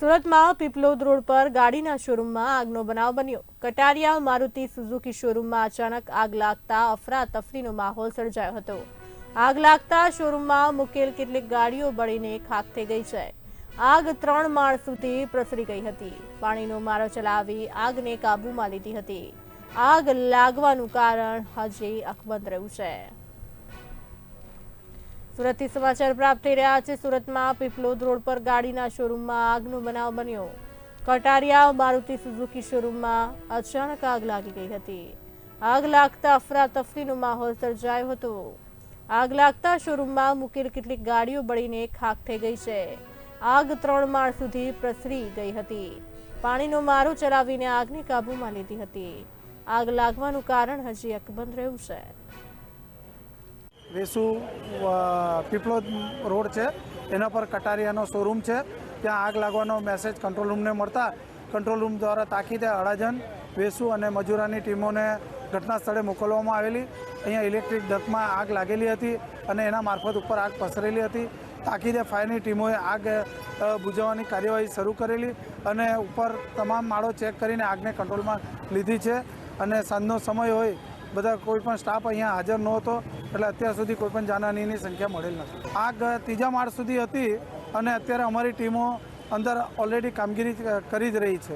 સુરતમાં પીપલોદ રોડ પર ગાડીના શોરૂમમાં આગનો બનાવ બન્યો। કટારિયા મારુતિ સુઝુકી શોરૂમમાં અચાનક આગ લાગતા અફરાતફરીનો માહોલ સર્જાયો હતો। આગ લાગતા શોરૂમમાં મૂકેલ કેટલીક ગાડીઓ બળીને ખાખ થઈ ગઈ છે। આગ 3 માળ સુધી પ્રસરી ગઈ હતી। પાણીનો મારો ચલાવી આગને કાબૂમાં લીધી હતી। આગ લાગવાનું કારણ હજી અકબંધ રહ્યું છે। સુરતથી સમાચાર પ્રાપ્ત થઈ રહ્યા છે। સુરતમાં પીપલોદ રોડ પર ગાડીના શોરૂમમાં આગનો બનાવ બન્યો। કટારિયા મારુતિ સુઝુકી શોરૂમમાં અચાનક આગ લાગી ગઈ હતી। આગ લાગતા અફરાતફરીનો માહોલ સર્જાયો હતો। આગ લાગતા શોરૂમમાં મૂકેલ કેટલીક ગાડીઓ બળીને ખાખ થઈ ગઈ છે। આગ 3 માળ સુધી પ્રસરી ગઈ હતી। પાણીનો મારો ચલાવીને આગને કાબૂમાં લીધી હતી। આગ લાગવાનું કારણ હજી અકબંધ રહ્યું છે। વેસુ પીપલોદ રોડ છે એના પર કટારિયાનો શોરૂમ છે। ત્યાં આગ લાગવાનો મેસેજ કંટ્રોલ રૂમને મળતા કંટ્રોલ રૂમ દ્વારા તાકીદે અડાજણ વેસુ અને મજૂરાની ટીમોને ઘટના સ્થળે મોકલવામાં આવેલી। અહીંયા ઇલેક્ટ્રિક ડકમાં આગ લાગેલી હતી અને એના મારફત ઉપર આગ પસરેલી હતી। તાકીદે ફાયરની ટીમોએ આગ બુઝાવવાની કાર્યવાહી શરૂ કરેલી અને ઉપર તમામ માળો ચેક કરીને આગને કંટ્રોલમાં લીધી છે। અને સાંજનો સમય હોય બધા કોઈ પણ સ્ટાફ અહીંયા હાજર નહોતો એટલે અત્યાર સુધી કોઈ પણ જાનહાનિની સંખ્યા મળેલ નથી। આગ 3જા માળ સુધી હતી અને અત્યારે અમારી ટીમો અંદર ઓલરેડી કામગીરી કરી જ રહી છે।